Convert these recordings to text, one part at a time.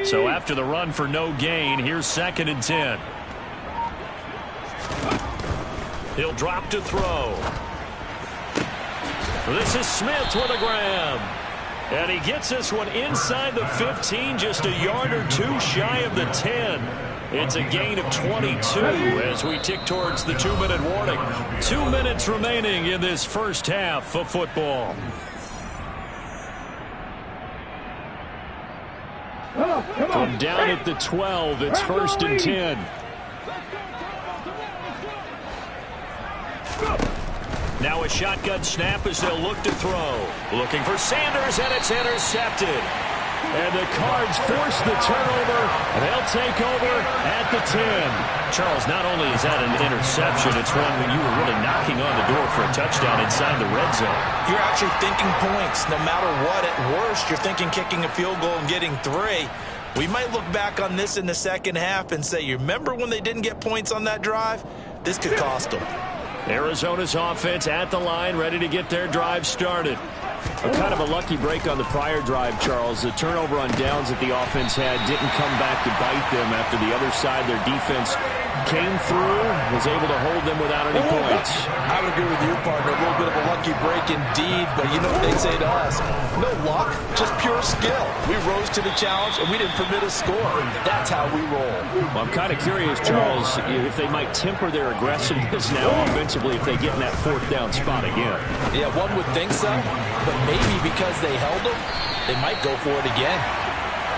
So after the run for no gain, here's 2nd and 10. He'll drop to throw. This is Smith with a grab. And he gets this one inside the 15, just a yard or two shy of the 10. It's a gain of 22 as we tick towards the 2-minute warning. 2 minutes remaining in this first half of football. From down at the 12, it's 1st and 10. Now a shotgun snap as they'll look to throw. Looking for Sanders, and it's intercepted. And the Cards force the turnover, and they'll take over at the 10. Charles, not only is that an interception, it's one when you were really knocking on the door for a touchdown inside the red zone. You're actually thinking points. No matter what, at worst, you're thinking kicking a field goal and getting 3. We might look back on this in the second half and say, you remember when they didn't get points on that drive? This could cost them. Arizona's offense at the line, ready to get their drive started. Kind of a lucky break on the prior drive, Charles. The turnover on downs that the offense had didn't come back to bite them after the other side. Their defense came through, was able to hold them without any points. I would agree with you, partner. A little bit of a lucky break indeed, but you know what they say to us? No luck, just pure skill. We rose to the challenge, and we didn't permit a score. That's how we roll. Well, I'm kind of curious, Charles, if they might temper their aggressiveness now offensively if they get in that 4th down spot again. Yeah, one would think so, but maybe because they held them, they might go for it again.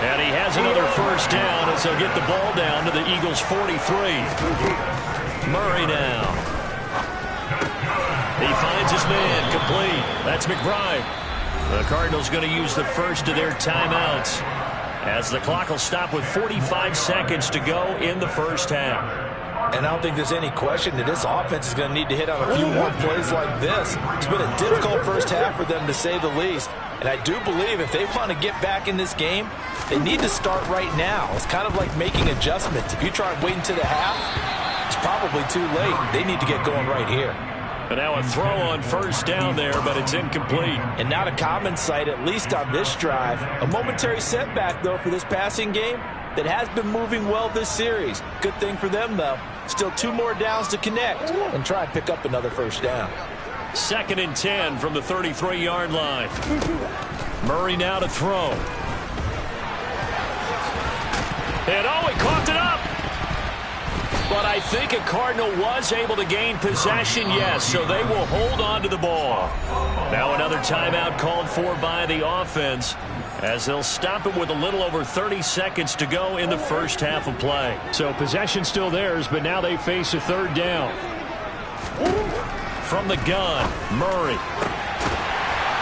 And he has another first down as they'll get the ball down to the Eagles' 43. Murray now. He finds his man, complete. That's McBride. The Cardinals going to use the first of their timeouts as the clock will stop with 45 seconds to go in the first half. And I don't think there's any question that this offense is going to need to hit on a few more plays like this. It's been a difficult first half for them, to say the least. And I do believe if they want to get back in this game, they need to start right now. It's kind of like making adjustments. If you try and wait until the half, it's probably too late. They need to get going right here. And now a throw on first down there, but it's incomplete. And not a common sight, at least on this drive. A momentary setback, though, for this passing game that has been moving well this series. Good thing for them, though. Still 2 more downs to connect and try and pick up another first down. 2nd and 10 from the 33-yard line. Murray now to throw. And he coughed it up. But I think a Cardinal was able to gain possession, yes, so they will hold on to the ball. Now another timeout called for by the offense as they'll stop it with a little over 30 seconds to go in the first half of play. So possession still theirs, but now they face a 3rd down. From the gun, Murray.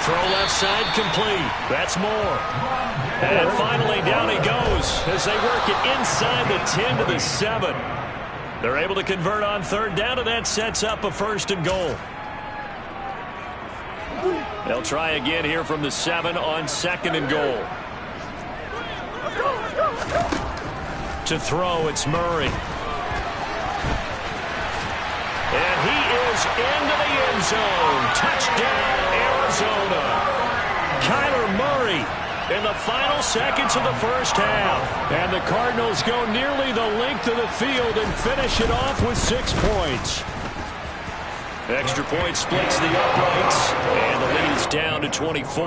Throw left side complete. That's more. And finally down he goes as they work it inside the 10 to the 7. They're able to convert on 3rd down, and that sets up a 1st and goal. They'll try again here from the 7 on 2nd and goal. To throw, it's Murray. And he is into the end zone. Touchdown, Arizona. Kyler Murray in the final seconds of the first half. And the Cardinals go nearly the length of the field and finish it off with 6 points. Extra point splits the uprights, and the lead is down to 24.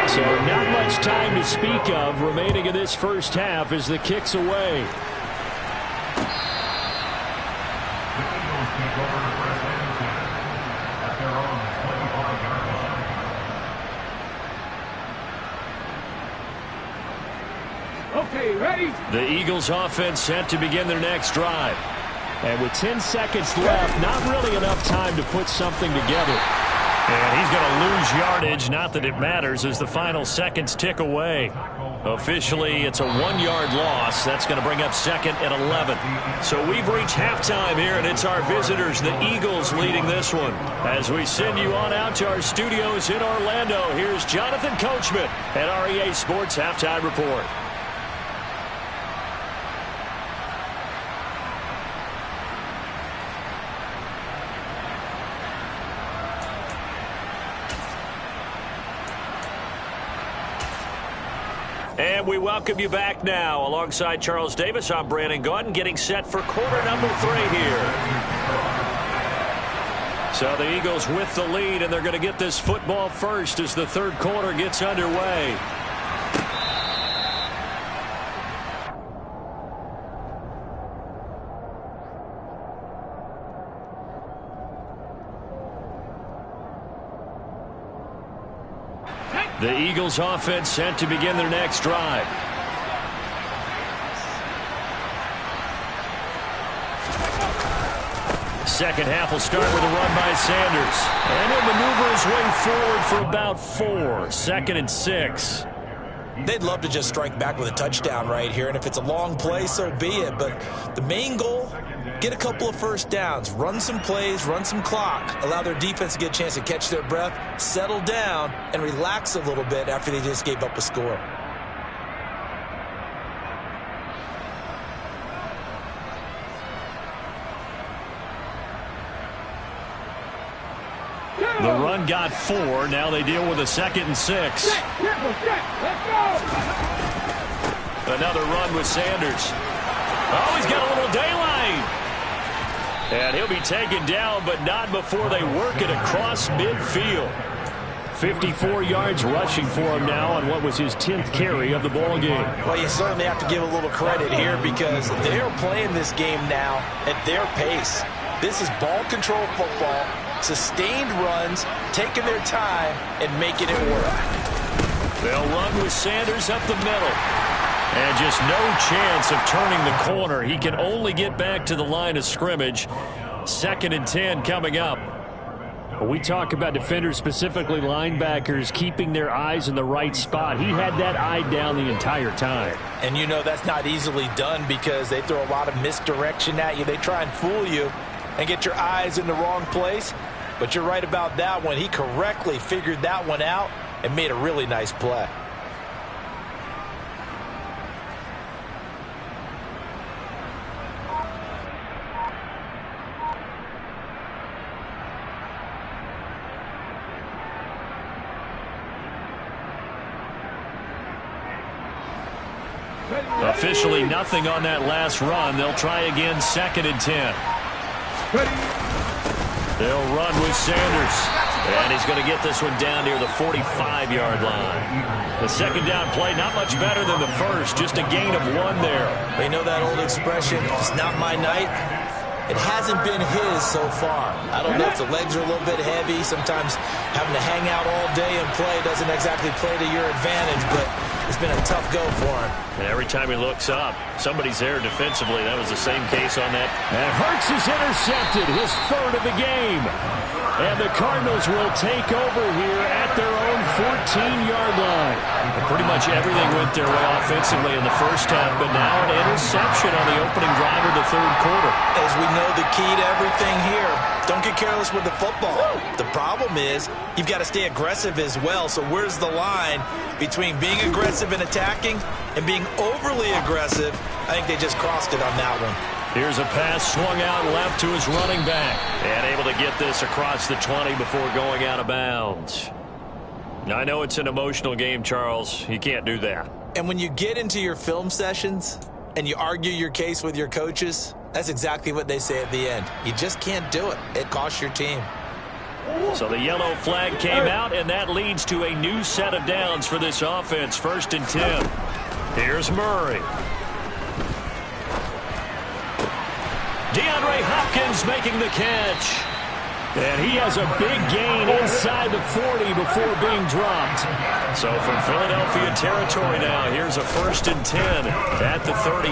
So not much time to speak of remaining in this first half as the kick's away. Okay, ready? The Eagles offense set to begin their next drive. And with 10 seconds left, not really enough time to put something together. And he's going to lose yardage, not that it matters, as the final seconds tick away. Officially, it's a 1-yard loss. That's going to bring up 2nd and 11. So we've reached halftime here, and it's our visitors, the Eagles, leading this one. As we send you on out to our studios in Orlando, here's Jonathan Coachman at REA Sports Halftime Report. And we welcome you back now. Alongside Charles Davis, I'm Brandon Gaudin, getting set for quarter number 3 here. So the Eagles with the lead, and they're going to get this football first as the third quarter gets underway. The Eagles offense set to begin their next drive. Second half will start with a run by Sanders. And he'll maneuver his way forward for about 4. 2nd and 6. They'd love to just strike back with a touchdown right here, and if it's a long play, so be it. But the main goal, get a couple of first downs, run some plays, run some clock, allow their defense to get a chance to catch their breath, settle down, and relax a little bit after they just gave up a score. The run got 4. Now they deal with a 2nd and 6. Another run with Sanders. Oh, he's got a little daylight. And he'll be taken down, but not before they work it across midfield. 54 yards rushing for him now on what was his 10th carry of the ball game. Well, you certainly have to give a little credit here because they're playing this game now at their pace. This is ball control football, sustained runs, taking their time, and making it work. They'll run with Sanders up the middle. And just no chance of turning the corner. He can only get back to the line of scrimmage. 2nd and 10 coming up. We talk about defenders, specifically linebackers, keeping their eyes in the right spot. He had that eye down the entire time. And you know that's not easily done because they throw a lot of misdirection at you. They try and fool you and get your eyes in the wrong place. But you're right about that one. He correctly figured that one out and made a really nice play. Officially nothing on that last run. They'll try again, 2nd and 10. They'll run with Sanders. And he's going to get this one down near the 45-yard line. The second down play, not much better than the first. Just a gain of 1 there. You know that old expression, it's not my night? It hasn't been his so far. I don't know if the legs are a little bit heavy. Sometimes having to hang out all day and play doesn't exactly play to your advantage, but it's been a tough go for him. And every time he looks up, somebody's there defensively. That was the same case on that. And Hurts is intercepted, his 3rd of the game. And the Cardinals will take over here at their own 14-yard line. And pretty much everything went their way offensively in the first half, but now an interception on the opening drive of the third quarter. As we know, the key to everything here, don't get careless with the football. The problem is you've got to stay aggressive as well. So where's the line between being aggressive and attacking and being overly aggressive? I think they just crossed it on that one. Here's a pass swung out left to his running back. And able to get this across the 20 before going out of bounds. Now, I know it's an emotional game, Charles. You can't do that. And when you get into your film sessions and you argue your case with your coaches, that's exactly what they say at the end. You just can't do it. It costs your team. So the yellow flag came out, and that leads to a new set of downs for this offense. 1st and 10. Here's Murray. DeAndre Hopkins making the catch. And he has a big gain inside the 40 before being dropped. So from Philadelphia territory now, here's a 1st and 10 at the 38.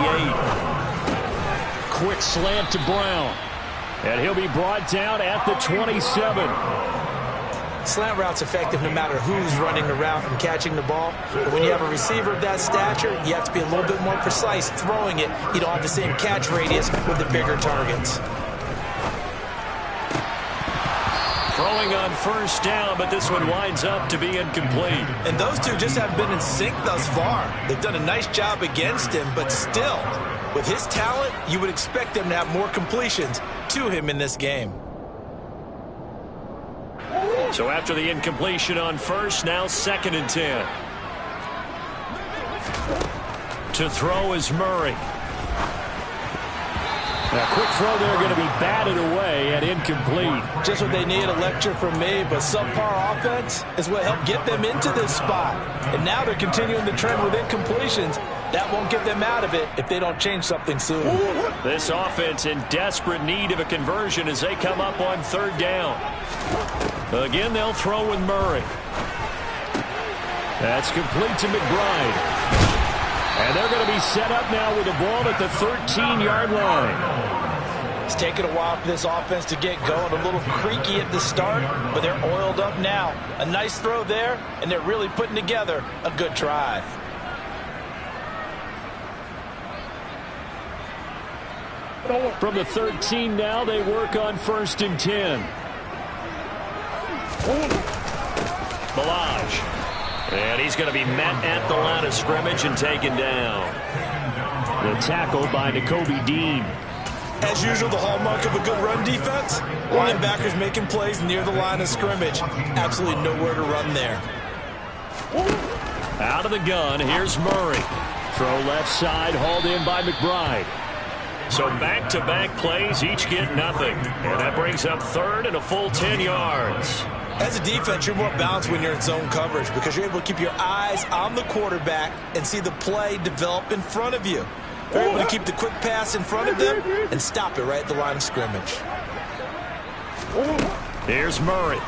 Quick slant to Brown. And he'll be brought down at the 27. Slant route's effective no matter who's running the route and catching the ball. But when you have a receiver of that stature, you have to be a little bit more precise throwing it. You don't have the same catch radius with the bigger targets. Throwing on 1st down, but this one winds up to be incomplete. And those two just haven't been in sync thus far. They've done a nice job against him, but still, with his talent, you would expect them to have more completions to him in this game. So after the incompletion on 1st, now 2nd and 10. To throw is Murray. A quick throw there going to be batted away and incomplete. Just what they need, a lecture from me, but subpar offense is what helped get them into this spot. And now they're continuing the trend with incompletions. That won't get them out of it if they don't change something soon. This offense in desperate need of a conversion as they come up on third down. Again, they'll throw with Murray. That's complete to McBride. And they're going to be set up now with the ball at the 13-yard line. It's taken a while for this offense to get going. A little creaky at the start, but they're oiled up now. A nice throw there, and they're really putting together a good drive. From the 13 now, they work on 1st and 10. Balaj. And he's going to be met at the line of scrimmage and taken down. The tackle by Nakobe Dean. As usual, the hallmark of a good run defense, linebackers making plays near the line of scrimmage. Absolutely nowhere to run there. Out of the gun, here's Murray. Throw left side, hauled in by McBride. So back-to-back plays, each get nothing. And that brings up third and a full 10 yards. As a defense, you're more balanced when you're in zone coverage because you're able to keep your eyes on the quarterback and see the play develop in front of you. They're able to keep the quick pass in front of them and stop it right at the line of scrimmage. Here's Murray.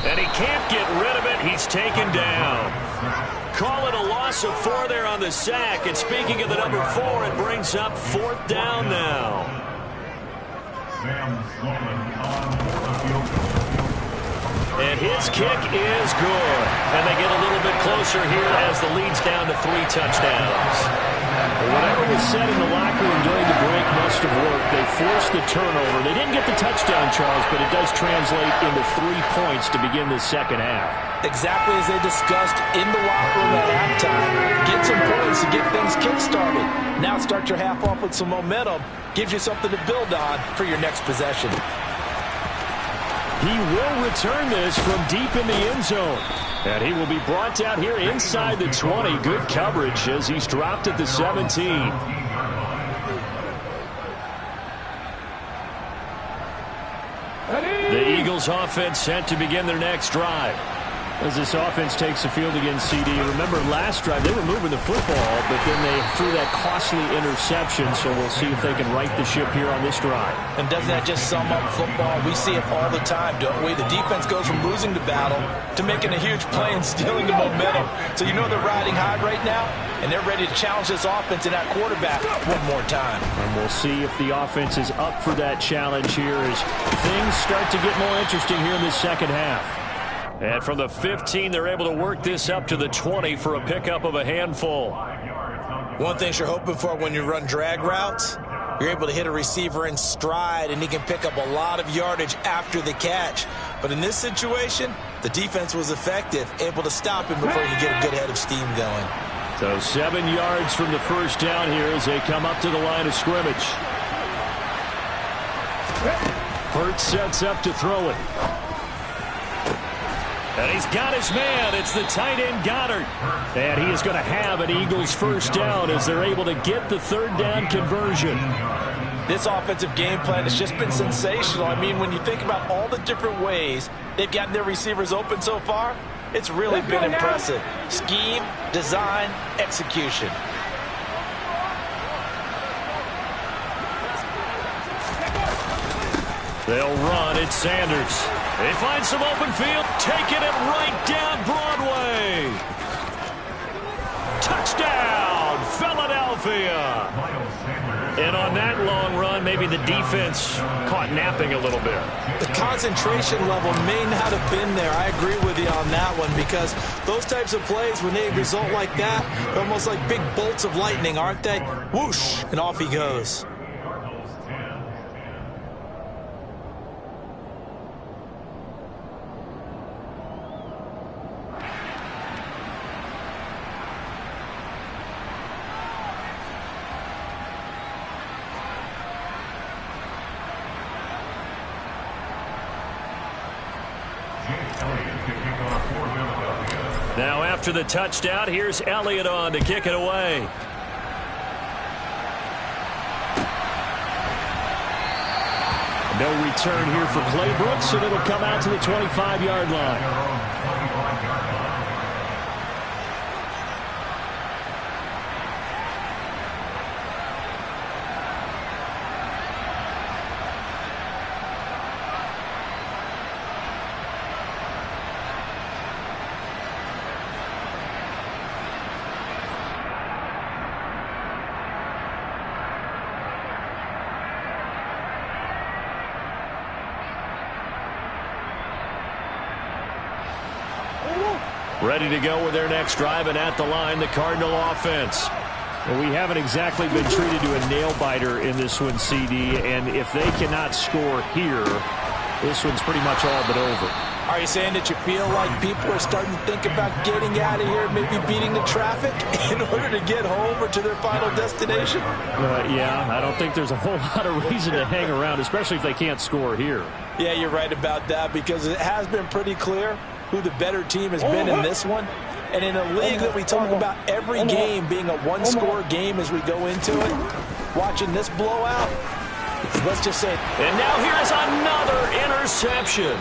And he can't get rid of it. He's taken down. Call it a loss of 4 there on the sack. And speaking of the number 4, it brings up 4th down now. And his kick is good. And they get a little bit closer here as the lead's down to 3 touchdowns. Whatever was said in the locker room during the break must have worked. They forced the turnover. They didn't get the touchdown, Charles, but it does translate into 3 points to begin the second half. Exactly as they discussed in the locker room at halftime. Get some points to get things kick-started. Now start your half off with some momentum. Gives you something to build on for your next possession. He will return this from deep in the end zone. And he will be brought down here inside the 20. Good coverage as he's dropped at the 17. The Eagles offense set to begin their next drive. As this offense takes the field against CD, remember last drive they were moving the football, but then they threw that costly interception, so we'll see if they can right the ship here on this drive. And doesn't that just sum up football? We see it all the time, don't we? The defense goes from losing the battle to making a huge play and stealing the momentum. So you know they're riding high right now, and they're ready to challenge this offense and that quarterback one more time. And we'll see if the offense is up for that challenge here as things start to get more interesting here in this second half. And from the 15, they're able to work this up to the 20 for a pickup of a handful. One thing you're hoping for when you run drag routes, you're able to hit a receiver in stride, and he can pick up a lot of yardage after the catch. But in this situation, the defense was effective, able to stop him before he could get a good head of steam going. So 7 yards from the first down here as they come up to the line of scrimmage. Hurts sets up to throw it. And he's got his man. It's the tight end Goddard. And he is going to have an Eagles first down as they're able to get the third down conversion. This offensive game plan has just been sensational. I mean, when you think about all the different ways they've gotten their receivers open so far, it's really been impressive. Scheme, design, execution. They'll run. It's Sanders. They find some open field, taking it right down Broadway. Touchdown, Philadelphia. And on that long run, maybe the defense caught napping a little bit. The concentration level may not have been there. I agree with you on that one because those types of plays, when they result like that, they're almost like big bolts of lightning, aren't they? Whoosh, and off he goes. Now after the touchdown, here's Elliott on to kick it away. No return here for Clay Brooks, and it'll come out to the 25-yard line. Ready to go with their next drive, and at the line, the Cardinal offense. Well, we haven't exactly been treated to a nail-biter in this one, CD, and if they cannot score here, this one's pretty much all but over. Are you saying that you feel like people are starting to think about getting out of here, maybe beating the traffic in order to get home or to their final destination? Yeah, I don't think there's a whole lot of reason to hang around, especially if they can't score here. Yeah, you're right about that, because it has been pretty clear who the better team has been in this one. And in a league that we talk about every game being a one-score game as we go into it, watching this blowout, let's just say. And now here's another interception.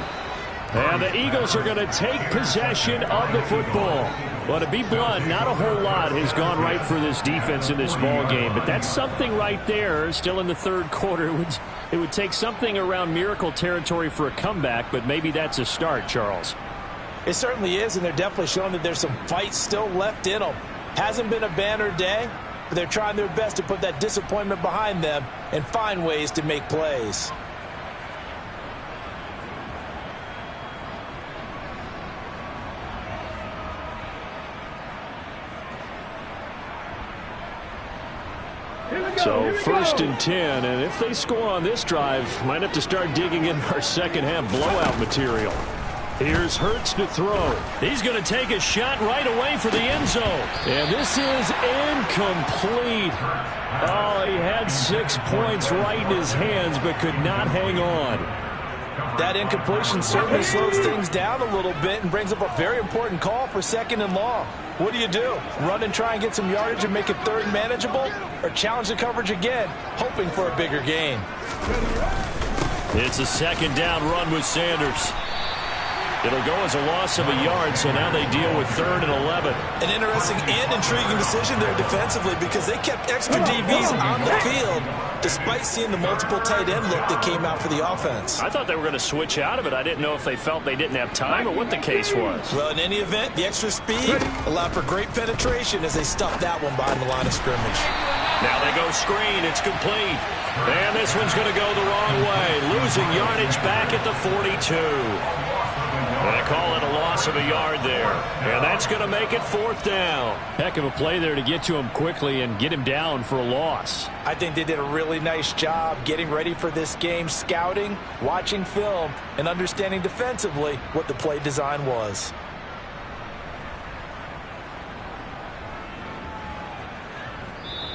And the Eagles are going to take possession of the football. Well, to be blunt, not a whole lot has gone right for this defense in this ball game, but that's something right there. Still in the third quarter, it would take something around miracle territory for a comeback, but maybe that's a start, Charles. It certainly is, and they're definitely showing that there's some fight still left in them. Hasn't been a banner day, but they're trying their best to put that disappointment behind them and find ways to make plays. So 1st and 10, and if they score on this drive, might have to start digging in our second half blowout material. Here's Hurts to throw. He's going to take a shot right away for the end zone. And this is incomplete. Oh, he had 6 points right in his hands, but could not hang on. That incompletion certainly slows things down a little bit and brings up a very important call for 2nd and long. What do? Run and try and get some yardage and make it 3rd manageable? Or challenge the coverage again, hoping for a bigger gain? It's a 2nd down run with Sanders. It'll go as a loss of a yard, so now they deal with 3rd and 11. An interesting and intriguing decision there defensively, because they kept extra DBs on the field despite seeing the multiple tight end look that came out for the offense. I thought they were going to switch out of it. I didn't know if they felt they didn't have time or what the case was. Well, in any event, the extra speed allowed for great penetration as they stuffed that one behind the line of scrimmage. Now they go screen. It's complete. And this one's going to go the wrong way. Losing yardage back at the 42. They call it a loss of a yard there. And that's going to make it 4th down. Heck of a play there to get to him quickly and get him down for a loss. I think they did a really nice job getting ready for this game, scouting, watching film, and understanding defensively what the play design was.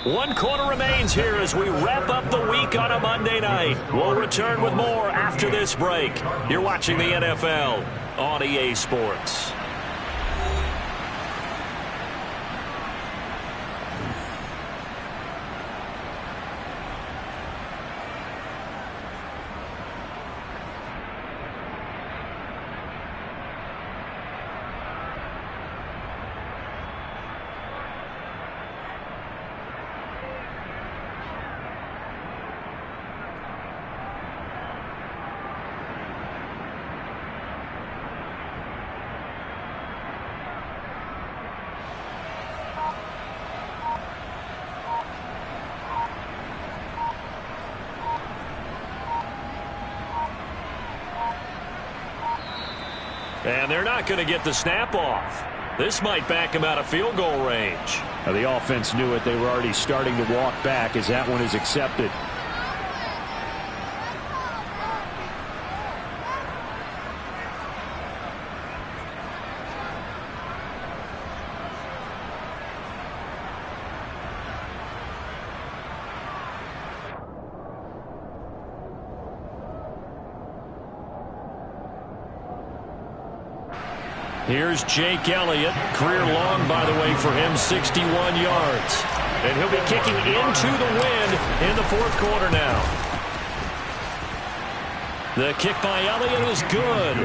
One quarter remains here as we wrap up the week on a Monday night. We'll return with more after this break. You're watching the NFL on EA Sports. And they're not going to get the snap off. This might back him out of field goal range. The offense knew it. They were already starting to walk back as that one is accepted. Here's Jake Elliott. Career long, by the way, for him, 61 yards. And he'll be kicking into the wind in the fourth quarter now. The kick by Elliott is good.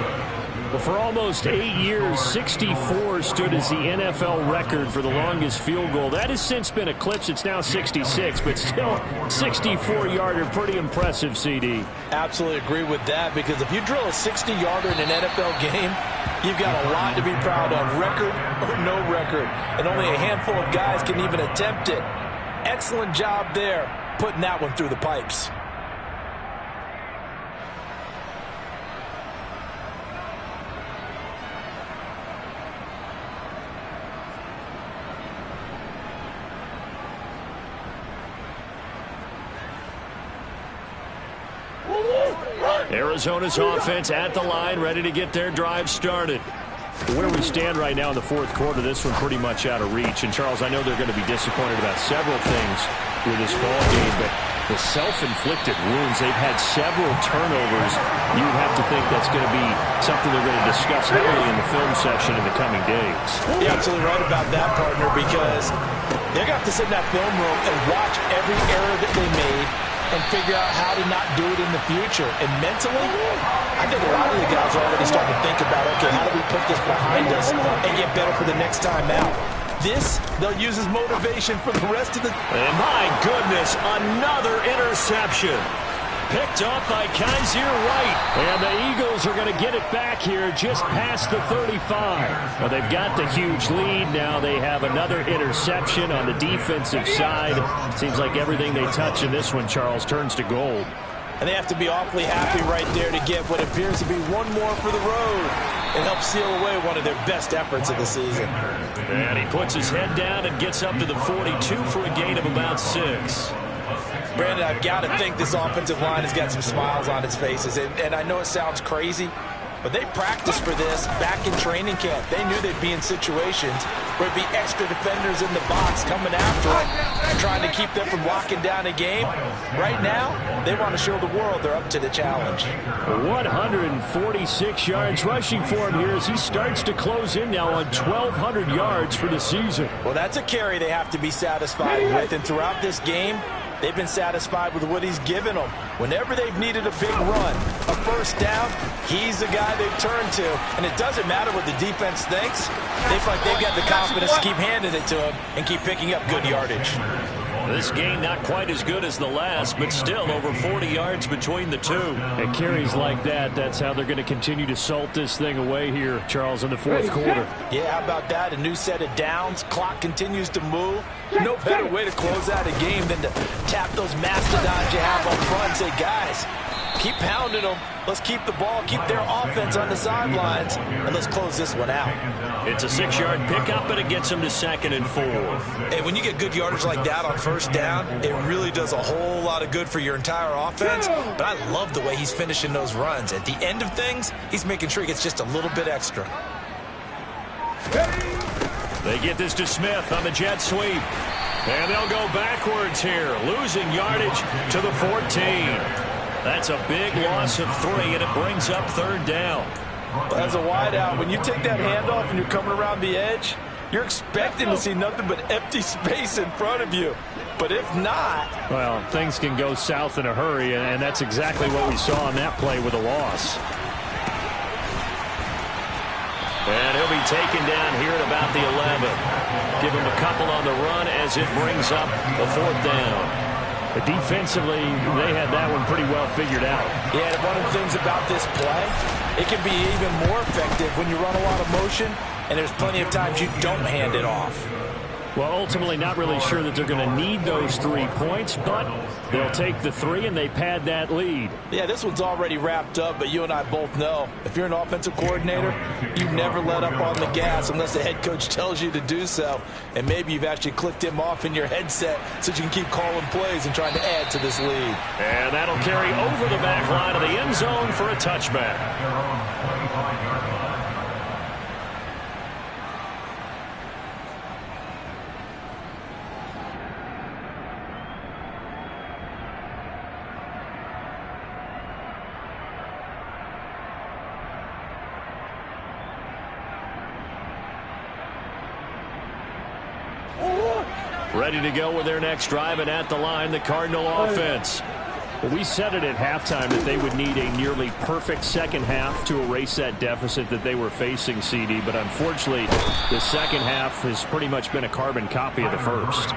Well, for almost 8 years, 64 stood as the NFL record for the longest field goal. That has since been eclipsed. It's now 66, but still 64-yarder. Pretty impressive, CD. Absolutely agree with that, because if you drill a 60-yarder in an NFL game, you've got a lot to be proud of, record or no record. And only a handful of guys can even attempt it. Excellent job there, putting that one through the pipes. Arizona's offense at the line, ready to get their drive started. Where we stand right now in the fourth quarter, this one pretty much out of reach. And, Charles, I know they're going to be disappointed about several things with this ball game, but the self-inflicted wounds, they've had several turnovers. You'd have to think that's going to be something they're going to discuss heavily in the film session in the coming days. You're absolutely right about that, partner, because they're going to have to sit in that film room and watch every error that they made and figure out how to not do it in the future. And mentally, I think a lot of the guys are already starting to think about, okay, how do we put this behind us and get better for the next time out? This, they'll use as motivation for the rest of the... And my goodness, another interception. Picked up by Kaiser White. And the Eagles are going to get it back here just past the 35. Well, they've got the huge lead. Now they have another interception on the defensive side. Seems like everything they touch in this one, Charles, turns to gold. And they have to be awfully happy right there to get what appears to be one more for the road and help seal away one of their best efforts of the season. And he puts his head down and gets up to the 42 for a gain of about 6. Brandon, I've got to think this offensive line has got some smiles on its faces. And I know it sounds crazy, but they practiced for this back in training camp. They knew they'd be in situations where it'd be extra defenders in the box coming after them, trying to keep them from locking down a game. Right now, they want to show the world they're up to the challenge. 146 yards rushing for him here as he starts to close in now on 1,200 yards for the season. Well, that's a carry they have to be satisfied with. And throughout this game, they've been satisfied with what he's given them. Whenever they've needed a big run, a first down, he's the guy they've turned to. And it doesn't matter what the defense thinks. They feel like they've got the confidence to keep handing it to him and keep picking up good yardage. This game not quite as good as the last, but still over 40 yards between the two. And carries like that, that's how they're going to continue to salt this thing away here, Charles, in the fourth quarter. Yeah, how about that? A new set of downs. Clock continues to move. No better way to close out a game than to tap those mastodons you have on front and say, guys, keep pounding them. Let's keep the ball, keep their offense on the sidelines, and let's close this one out. It's a 6-yard pickup, and it gets them to 2nd and 4. And when you get good yardage like that on first down, it really does a whole lot of good for your entire offense. But I love the way he's finishing those runs. At the end of things, he's making sure he gets just a little bit extra. They get this to Smith on the jet sweep. And they'll go backwards here, losing yardage to the 14. That's a big loss of 3, and it brings up 3rd down. As a wideout, when you take that handoff and you're coming around the edge, you're expecting to see nothing but empty space in front of you. But if not... Well, things can go south in a hurry, and that's exactly what we saw on that play with a loss. And he'll be taken down here at about the 11. Give him a couple on the run as it brings up a 4th down. But defensively, they had that one pretty well figured out. Yeah, and one of the things about this play, it can be even more effective when you run a lot of motion, and there's plenty of times you don't hand it off. Well, ultimately, not really sure that they're going to need those 3 points, but they'll take the 3, and they pad that lead. Yeah, this one's already wrapped up, but you and I both know, if you're an offensive coordinator, you never let up on the gas unless the head coach tells you to do so. And maybe you've actually clicked him off in your headset so you can keep calling plays and trying to add to this lead. And that'll carry over the back line of the end zone for a touchback. ready to go with their next drive, and at the line, the Cardinal offense. Well, we said it at halftime that they would need a nearly perfect second half to erase that deficit that they were facing, CD. But unfortunately, the second half has pretty much been a carbon copy of the first.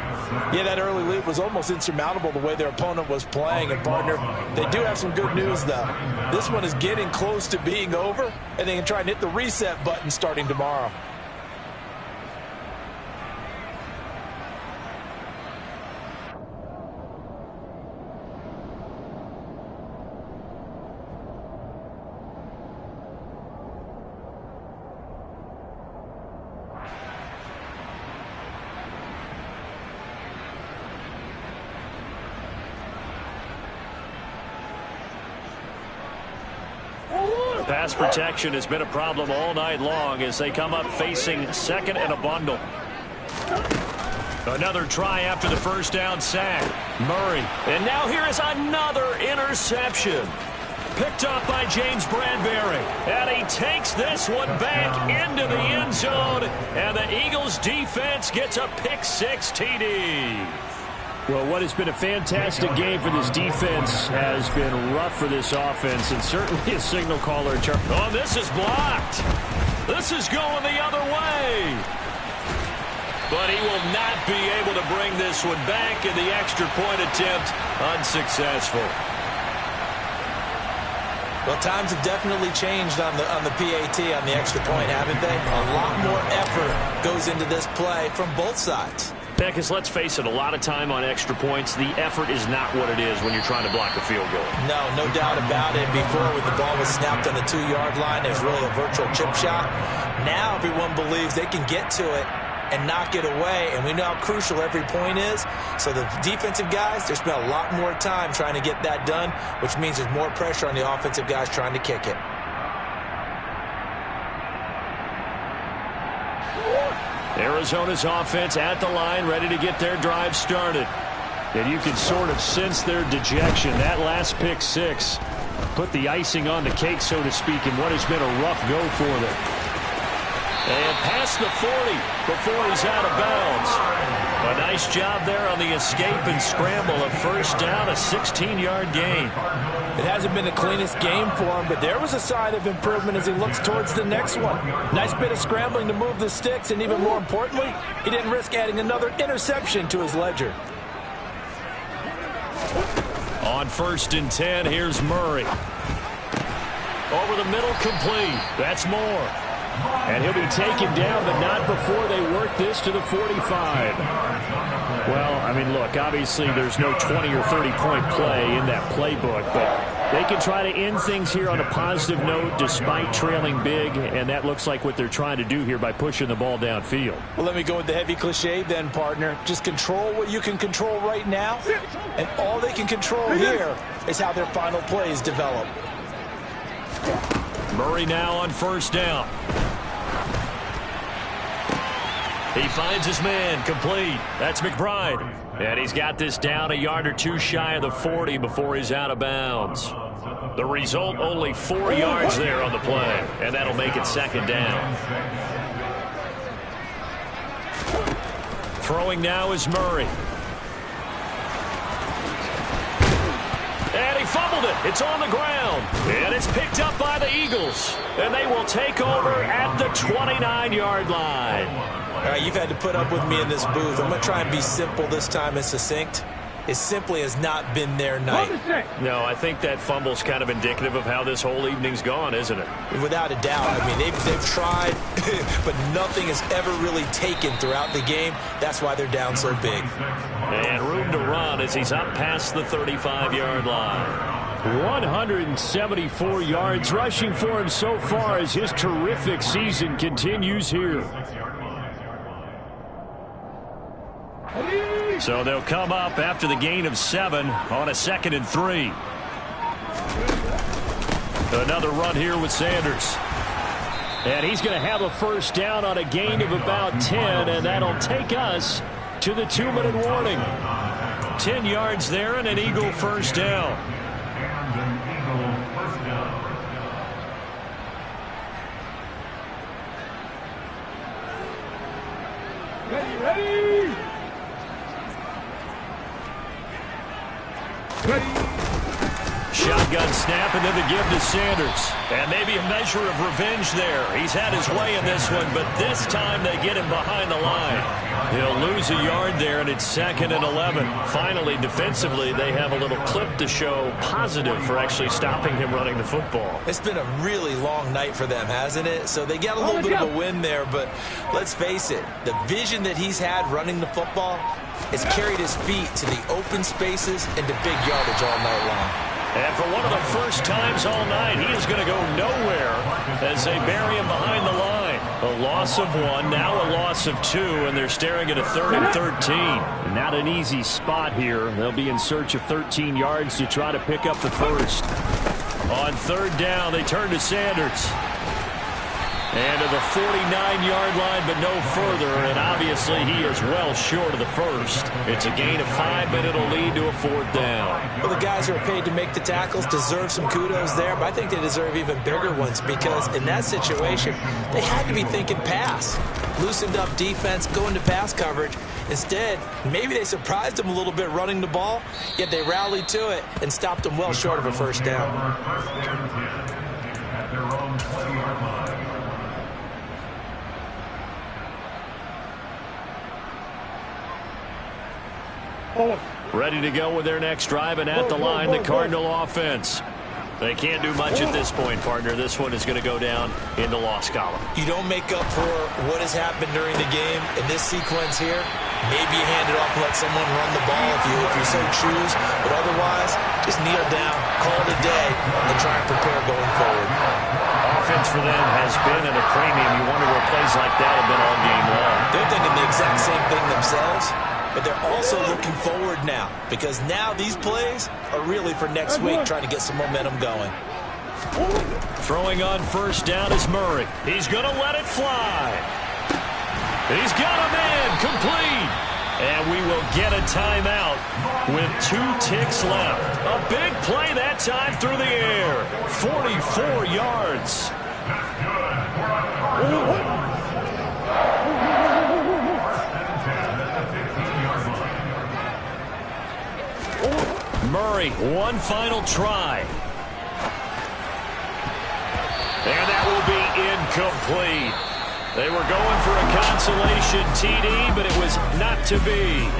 Yeah, that early lead was almost insurmountable the way their opponent was playing. And, partner, they do have some good news, though. This one is getting close to being over, and they can try and hit the reset button starting tomorrow. Pass protection has been a problem all night long as they come up facing second and a bundle. Another try after the first down sack. Murray. And now here is another interception. Picked up by James Bradbury. And he takes this one back into the end zone. And the Eagles defense gets a pick-6 TD. Well, what has been a fantastic game for this defense has been rough for this offense, and certainly a signal caller. Oh, this is blocked. This is going the other way. But he will not be able to bring this one back, and the extra point attempt unsuccessful. Well, times have definitely changed on the PAT, on the extra point, haven't they? A lot more effort goes into this play from both sides. Because let's face it, a lot of time on extra points, the effort is not what it is when you're trying to block a field goal. No doubt about it. Before, when the ball was snapped on the 2-yard line, there's really a virtual chip shot. Now everyone believes they can get to it and knock it away, and we know how crucial every point is. So the defensive guys, they spent a lot more time trying to get that done, which means there's more pressure on the offensive guys trying to kick it. Arizona's offense at the line, ready to get their drive started. And you can sort of sense their dejection. That last pick-6 put the icing on the cake, so to speak, in what has been a rough go for them. And past the 40 before he's out of bounds. A nice job there on the escape and scramble. A first down, a 16-yard gain. It hasn't been the cleanest game for him, but there was a sign of improvement as he looks towards the next one. Nice bit of scrambling to move the sticks, and even more importantly, he didn't risk adding another interception to his ledger. On 1st and 10, here's Murray. Over the middle, complete. That's Moore. And he'll be taken down, but not before they work this to the 45. Well, I mean, look, obviously there's no 20 or 30-point play in that playbook, but they can try to end things here on a positive note despite trailing big, and that looks like what they're trying to do here by pushing the ball downfield. Well, let me go with the heavy cliche then, partner. Just control what you can control right now, and all they can control here is how their final plays develop. Murray now on 1st down. He finds his man, complete. That's McBride. And he's got this down a yard or two shy of the 40 before he's out of bounds. The result, only 4 yards there on the play. And that'll make it 2nd down. Throwing now is Murray. And he fumbled it. It's on the ground. And it's picked up by the Eagles. And they will take over at the 29-yard line. All right, you've had to put up with me in this booth. I'm going to try and be simple this time and succinct. It simply has not been their night. No, I think that fumble's kind of indicative of how this whole evening's gone, isn't it? Without a doubt. I mean, they've tried, but nothing has ever really taken throughout the game. That's why they're down so big. And room to run as he's up past the 35-yard line. 174 yards rushing for him so far as his terrific season continues here. So they'll come up after the gain of 7 on a 2nd and 3. Another run here with Sanders. And he's going to have a first down on a gain of about 10, and that'll take us to the 2-minute warning. 10 yards there and an Eagle first down. Ready! Ready. Shotgun snap and then the give to Sanders. And maybe a measure of revenge there. He's had his way in this one, but this time they get him behind the line. He'll lose a yard there, and it's 2nd and 11. Finally, defensively, they have a little clip to show positive for actually stopping him running the football. It's been a really long night for them, hasn't it? So they got a little bit of a win there, but let's face it, the vision that he's had running the football has carried his feet to the open spaces and to big yardage all night long. And for one of the first times all night, he is going to go nowhere as they bury him behind the line. A loss of 1, now a loss of 2, and they're staring at a 3rd and 13. Not an easy spot here. They'll be in search of 13 yards to try to pick up the first. On 3rd down, they turn to Sanders. And to the 49-yard line, but no further, and obviously he is well short of the first. It's a gain of 5, but it'll lead to a 4th down. Well, the guys who are paid to make the tackles deserve some kudos there, but I think they deserve even bigger ones because in that situation, they had to be thinking pass. Loosened up defense, going to pass coverage. Instead, maybe they surprised them a little bit running the ball, yet they rallied to it and stopped them well short of a first down. Ready to go with their next drive, and at the line, the Cardinal offense. They can't do much at this point, partner. This one is going to go down in the loss column. You don't make up for what has happened during the game in this sequence here. Maybe you hand it off and let someone run the ball if you so choose. But otherwise, just kneel down, call it a day, and try and prepare going forward. Offense for them has been at a premium. You wonder where plays like that have been all game long. They're thinking the exact same thing themselves. But they're also looking forward now because now these plays are really for next week, trying to get some momentum going. Throwing on 1st down is Murray. He's going to let it fly. He's got him in, complete. And we will get a timeout with 2 ticks left. A big play that time through the air. 44 yards. Murray, one final try. And that will be incomplete. They were going for a consolation TD, but it was not to be.